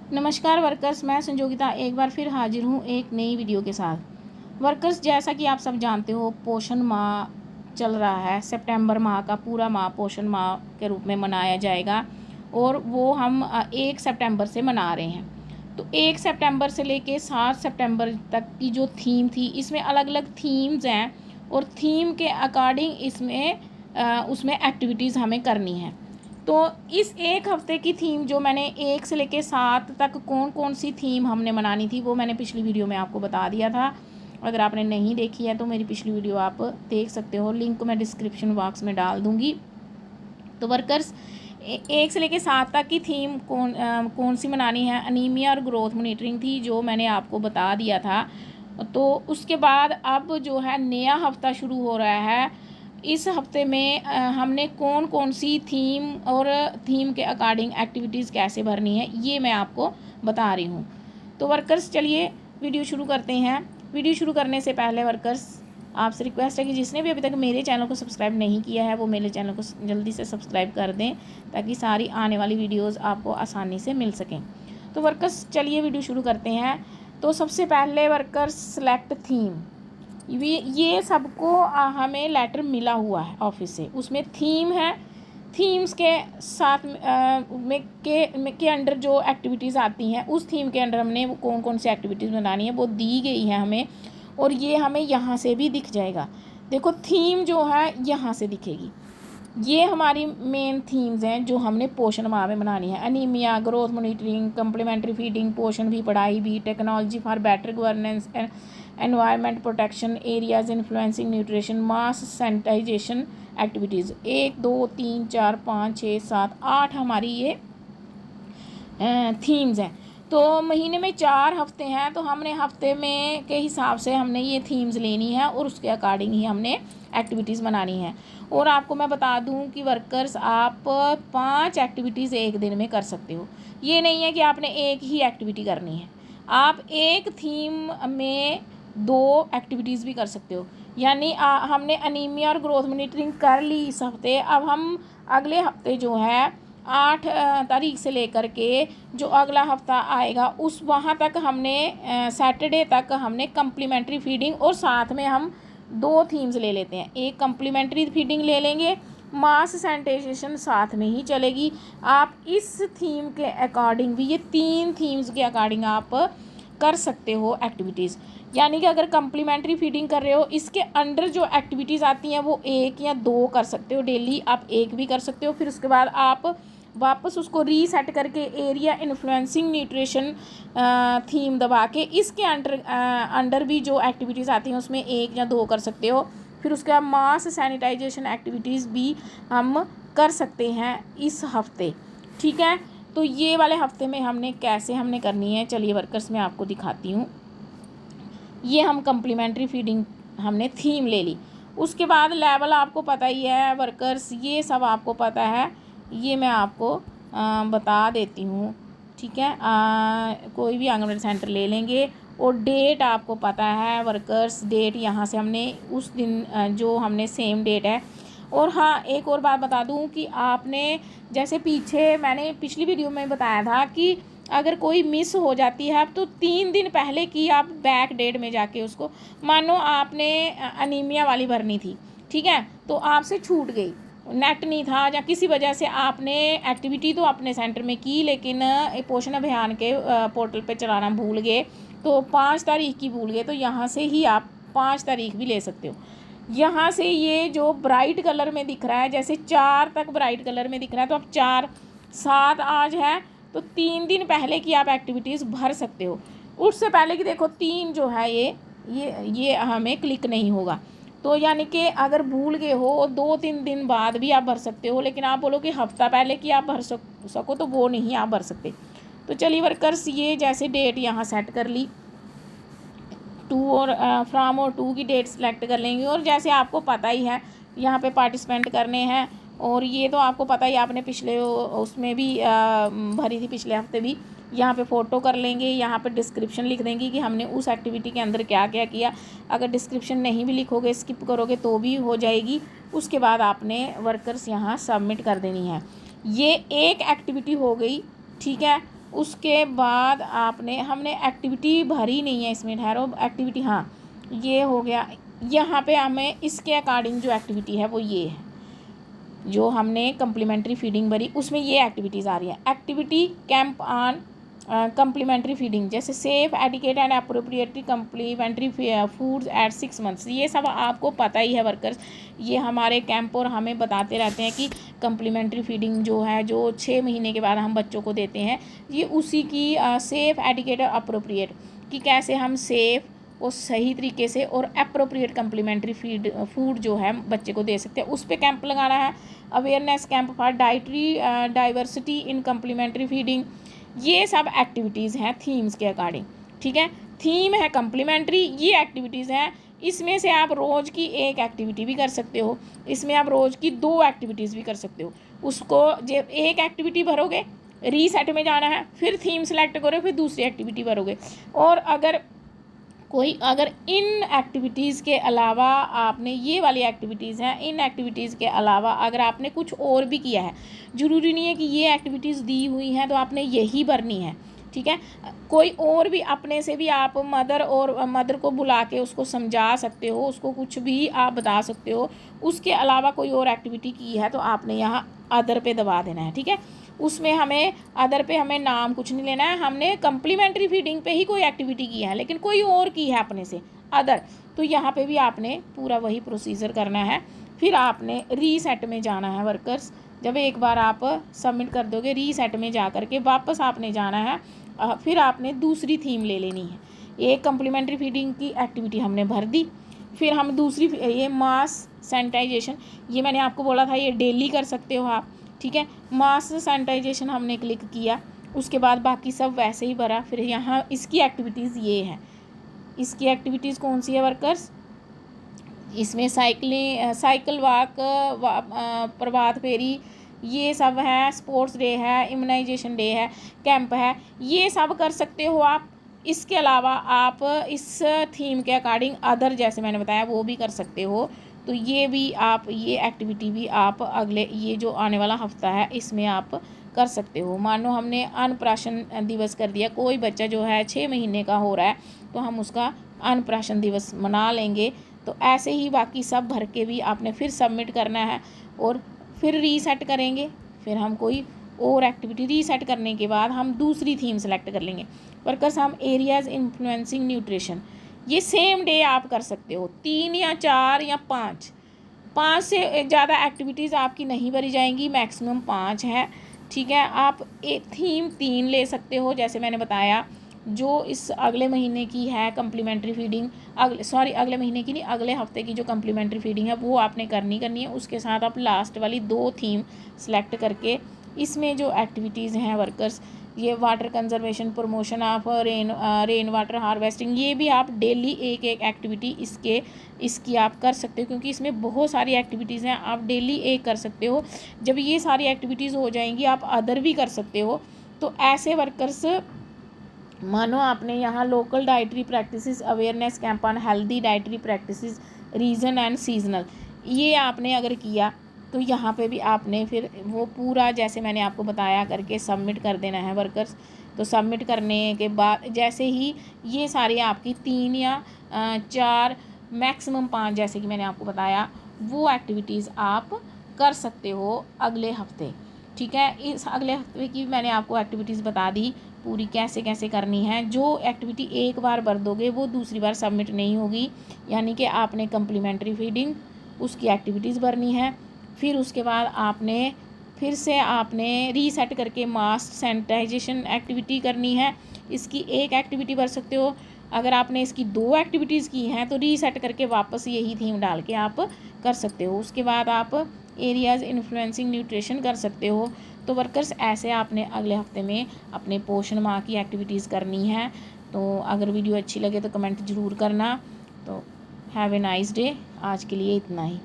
नमस्कार वर्कर्स, मैं संजोगिता एक बार फिर हाजिर हूँ एक नई वीडियो के साथ। वर्कर्स, जैसा कि आप सब जानते हो, पोषण माह चल रहा है। सितंबर माह का पूरा माह पोषण माह के रूप में मनाया जाएगा और वो हम 1 सितंबर से मना रहे हैं। तो 1 सितंबर से लेके 7 सितंबर तक की जो थीम थी, इसमें अलग अलग थीम्स हैं और थीम के अकॉर्डिंग उसमें एक्टिविटीज़ हमें करनी है। तो इस एक हफ़्ते की थीम जो मैंने 1 से लेके 7 तक कौन कौन सी थीम हमने मनानी थी, वो मैंने पिछली वीडियो में आपको बता दिया था। अगर आपने नहीं देखी है तो मेरी पिछली वीडियो आप देख सकते हो, लिंक मैं डिस्क्रिप्शन बॉक्स में डाल दूँगी। तो वर्कर्स, 1 से लेके 7 तक की थीम कौन सी मनानी है, अनीमिया और ग्रोथ मॉनिटरिंग थी, जो मैंने आपको बता दिया था। तो उसके बाद अब जो है नया हफ्ता शुरू हो रहा है। इस हफ्ते में हमने कौन कौन सी थीम और थीम के अकॉर्डिंग एक्टिविटीज़ कैसे भरनी है, ये मैं आपको बता रही हूँ। तो वर्कर्स, चलिए वीडियो शुरू करते हैं। वीडियो शुरू करने से पहले वर्कर्स, आपसे रिक्वेस्ट है कि जिसने भी अभी तक मेरे चैनल को सब्सक्राइब नहीं किया है वो मेरे चैनल को जल्दी से सब्सक्राइब कर दें, ताकि सारी आने वाली वीडियोस आपको आसानी से मिल सकें। तो वर्कर्स, चलिए वीडियो शुरू करते हैं। तो सबसे पहले वर्कर्स, सेलेक्ट थीम। ये सबको हमें लेटर मिला हुआ है ऑफिस से, उसमें थीम है। थीम्स के साथ के अंडर जो एक्टिविटीज़ आती हैं, उस थीम के अंडर हमने वो कौन कौन सी एक्टिविटीज़ बनानी है वो दी गई है हमें। और ये हमें यहाँ से भी दिख जाएगा। देखो, थीम जो है यहाँ से दिखेगी। ये हमारी मेन थीम्स हैं जो हमने पोषण माह में बनानी है। Anaemia, growth monitoring, complementary feeding, पोषण भी, पढ़ाई भी, technology for better governance, environment protection, areas influencing nutrition, mass sanitisation activities. 1 2 3 4 5 6 7 8 हमारी ये थीम्स हैं। तो महीने में 4 हफ्ते हैं, तो हमने हफ्ते में के हिसाब से हमने ये थीम्स लेनी है और उसके अकॉर्डिंग ही हमने एक्टिविटीज़ बनानी है। और आपको मैं बता दूं कि वर्कर्स, आप 5 एक्टिविटीज़ एक दिन में कर सकते हो। ये नहीं है कि आपने एक ही एक्टिविटी करनी है। आप एक थीम में 2 एक्टिविटीज़ भी कर सकते हो। यानी हमने अनीमिया और ग्रोथ मॉनिटरिंग कर ली इस हफ्ते। अब हम अगले हफ्ते जो है 8 तारीख से लेकर के जो अगला हफ्ता आएगा, उस वहाँ तक हमने सैटरडे तक हमने कम्प्लीमेंट्री फीडिंग, और साथ में हम 2 थीम्स ले लेते हैं। एक कम्प्लीमेंट्री फीडिंग ले लेंगे, मास सैनिटाइजेशन साथ में ही चलेगी। आप इस थीम के अकॉर्डिंग भी, ये 3 थीम्स के अकॉर्डिंग आप कर सकते हो एक्टिविटीज़। यानी कि अगर कम्प्लीमेंट्री फीडिंग कर रहे हो, इसके अंडर जो एक्टिविटीज़ आती हैं वो 1 या 2 कर सकते हो डेली। आप 1 भी कर सकते हो, फिर उसके बाद आप वापस उसको रीसेट करके एरिया इन्फ्लुएंसिंग न्यूट्रिशन थीम दबा के इसके अंडर भी जो एक्टिविटीज़ आती हैं उसमें 1 या 2 कर सकते हो। फिर उसके बाद मास सैनिटाइजेशन एक्टिविटीज़ भी हम कर सकते हैं इस हफ्ते। ठीक है, तो ये वाले हफ्ते में हमने कैसे हमने करनी है, चलिए वर्कर्स मैं आपको दिखाती हूँ। ये हम कम्प्लीमेंट्री फीडिंग हमने थीम ले ली। उसके बाद लेवल आपको पता ही है वर्कर्स, ये सब आपको पता है, ये मैं आपको बता देती हूँ। ठीक है, कोई भी आंगनबाड़ी सेंटर ले लेंगे और डेट आपको पता है वर्कर्स। डेट यहाँ से हमने उस दिन जो हमने सेम डेट है। और हाँ, एक और बात बता दूँ कि आपने जैसे पीछे मैंने पिछली वीडियो में बताया था कि अगर कोई मिस हो जाती है तो 3 दिन पहले की आप बैक डेट में जाके उसको, मानो आपने अनीमिया वाली भरनी थी, ठीक है, तो आपसे छूट गई, नेट नहीं था या किसी वजह से आपने एक्टिविटी तो अपने सेंटर में की, लेकिन पोषण अभियान के पोर्टल पे चलाना भूल गए, तो 5 तारीख की भूल गए, तो यहाँ से ही आप 5 तारीख भी ले सकते हो। यहाँ से ये जो ब्राइट कलर में दिख रहा है, जैसे 4 तक ब्राइट कलर में दिख रहा है, तो अब 4 7 आज है, तो 3 दिन पहले की आप एक्टिविटीज़ भर सकते हो। उससे पहले की देखो 3 जो है ये हमें क्लिक नहीं होगा। तो यानी कि अगर भूल गए हो 2-3 दिन बाद भी आप भर सकते हो, लेकिन आप बोलो कि हफ्ता पहले की आप भर सको तो वो नहीं आप भर सकते। तो चलिए वर्कर्स, ये जैसे डेट यहाँ सेट कर ली, 2 और फ्राम और 2 की डेट सेलेक्ट कर लेंगे। और जैसे आपको पता ही है यहाँ पे पार्टिसिपेंट करने हैं, और ये तो आपको पता ही, आपने पिछले उसमें भी भरी थी, पिछले हफ्ते भी। यहाँ पे फ़ोटो कर लेंगे, यहाँ पे डिस्क्रिप्शन लिख देंगे कि हमने उस एक्टिविटी के अंदर क्या क्या किया। अगर डिस्क्रिप्शन नहीं भी लिखोगे, स्किप करोगे तो भी हो जाएगी। उसके बाद आपने वर्कर्स यहाँ सबमिट कर देनी है। ये एक एक्टिविटी हो गई, ठीक है। उसके बाद आपने हमने एक्टिविटी भरी नहीं है इसमें, ठहरो, एक्टिविटी, हाँ ये हो गया। यहाँ पे हमें इसके अकॉर्डिंग जो एक्टिविटी है वो ये है, जो हमने कम्प्लीमेंट्री फीडिंग भरी उसमें ये एक्टिविटीज़ आ रही हैं। Activity camp on complementary feeding, जैसे safe adequate and appropriately complementary foods at 6 months, ये सब आपको पता ही है वर्कर्स। ये हमारे कैंप और हमें बताते रहते हैं कि कम्प्लीमेंट्री फीडिंग जो है, जो 6 महीने के बाद हम बच्चों को देते हैं, ये उसी की सेफ एडिकेट और अप्रोप्रिएट, कि कैसे हम सेफ़ और सही तरीके से और अप्रोप्रिएट कम्प्लीमेंट्री फूड जो है बच्चे को दे सकते हैं, उस पर कैंप लगाना है। Awareness camp for dietary diversity in complementary feeding, ये सब एक्टिविटीज़ हैं थीम्स के अकॉर्डिंग, ठीक है। थीम है कम्प्लीमेंट्री, ये एक्टिविटीज़ हैं, इसमें से आप रोज़ की एक एक्टिविटी भी कर सकते हो, इसमें आप रोज़ की 2 एक्टिविटीज़ भी कर सकते हो। उसको जब एक एक्टिविटी भरोगे, रीसेट में जाना है, फिर थीम सेलेक्ट करो, फिर दूसरी एक्टिविटी भरोगे। और अगर इन एक्टिविटीज़ के अलावा आपने ये वाली एक्टिविटीज़ हैं, इन एक्टिविटीज़ के अलावा अगर आपने कुछ और भी किया है, ज़रूरी नहीं है कि ये एक्टिविटीज़ दी हुई हैं तो आपने यही भरनी है, ठीक है। कोई और भी अपने से भी आप मदर को बुला के उसको समझा सकते हो, उसको कुछ भी आप बता सकते हो। उसके अलावा कोई और एक्टिविटी की है तो आपने यहाँ अदर पे दबा देना है, ठीक है। उसमें हमें अदर पे हमें नाम कुछ नहीं लेना है, हमने कम्प्लीमेंट्री फीडिंग पे ही कोई एक्टिविटी की है लेकिन कोई और की है अपने से अदर, तो यहाँ पे भी आपने पूरा वही प्रोसीजर करना है। फिर आपने रीसेट में जाना है वर्कर्स, जब एक बार आप सबमिट कर दोगे रीसेट में जा कर के वापस आपने जाना है, फिर आपने दूसरी थीम ले लेनी है। एक कम्प्लीमेंट्री फीडिंग की एक्टिविटी हमने भर दी, फिर हम दूसरी ये मास सैनिटाइजेशन, ये मैंने आपको बोला था ये डेली कर सकते हो आप, ठीक है। मास सैनिटाइजेशन हमने क्लिक किया, उसके बाद बाकी सब वैसे ही भरा। फिर यहाँ इसकी एक्टिविटीज़ ये हैं, इसकी एक्टिविटीज़ कौन सी है वर्कर्स, इसमें साइकिल वॉक, प्रभात फेरी, ये सब है, स्पोर्ट्स डे है, इम्यूनाइजेशन डे है, कैंप है, ये सब कर सकते हो आप। इसके अलावा आप इस थीम के अकॉर्डिंग अदर जैसे मैंने बताया वो भी कर सकते हो। तो ये भी आप, ये एक्टिविटी भी आप अगले ये जो आने वाला हफ्ता है इसमें आप कर सकते हो। मानो हमने अन्नप्राशन दिवस कर दिया, कोई बच्चा जो है 6 महीने का हो रहा है तो हम उसका अन्नप्राशन दिवस मना लेंगे। तो ऐसे ही बाकी सब भर के भी आपने फिर सबमिट करना है और फिर रीसेट करेंगे। फिर हम कोई और एक्टिविटी रीसेट करने के बाद हम दूसरी थीम सेलेक्ट कर लेंगे। वर्कर्स हम एरियाज़ इन्फ्लुएंसिंग न्यूट्रिशन, ये सेम डे आप कर सकते हो, 3 या 4 या 5 से ज़्यादा एक्टिविटीज़ आपकी नहीं भरी जाएंगी, मैक्सिमम 5 है, ठीक है। आप एक थीम 3 ले सकते हो, जैसे मैंने बताया जो इस अगले महीने की है कम्प्लीमेंट्री फीडिंग, अगले महीने की नहीं, अगले हफ्ते की जो कम्प्लीमेंट्री फीडिंग है वो आपने करनी है। उसके साथ आप लास्ट वाली 2 थीम सेलेक्ट करके इसमें जो एक्टिविटीज़ हैं वर्कर्स, ये water conservation, promotion of rain water harvesting, ये भी आप डेली एक एक्टिविटी इसकी आप कर सकते हो, क्योंकि इसमें बहुत सारी एक्टिविटीज़ हैं, आप डेली एक कर सकते हो। जब ये सारी एक्टिविटीज़ हो जाएंगी आप अदर भी कर सकते हो। तो ऐसे वर्कर्स, मानो आपने यहाँ local dietary practices awareness camp on healthy dietary practices region and seasonal, ये आपने अगर किया तो यहाँ पे भी आपने फिर वो पूरा जैसे मैंने आपको बताया करके सबमिट कर देना है वर्कर्स। तो सबमिट करने के बाद जैसे ही ये सारी आपकी 3 या 4 मैक्सिमम 5 जैसे कि मैंने आपको बताया वो एक्टिविटीज़ आप कर सकते हो अगले हफ्ते, ठीक है। इस अगले हफ्ते की मैंने आपको एक्टिविटीज़ बता दी पूरी कैसे कैसे करनी है। जो एक्टिविटी एक बार भर दोगे वो दूसरी बार सबमिट नहीं होगी, यानी कि आपने कम्प्लीमेंट्री फीडिंग उसकी एक्टिविटीज़ भरनी है, फिर उसके बाद आपने फिर से आपने रीसेट करके मास्क सैनिटाइजेशन एक्टिविटी करनी है। इसकी एक एक्टिविटी भर सकते हो, अगर आपने इसकी 2 एक्टिविटीज़ की हैं तो रीसेट करके वापस यही थीम डाल के आप कर सकते हो। उसके बाद आप एरियाज़ इन्फ्लुएंसिंग न्यूट्रिशन कर सकते हो। तो वर्कर्स ऐसे आपने अगले हफ्ते में अपने पोषण माह की एक्टिविटीज़ करनी है। तो अगर वीडियो अच्छी लगे तो कमेंट ज़रूर करना। तो हैव ए नाइस डे, आज के लिए इतना ही।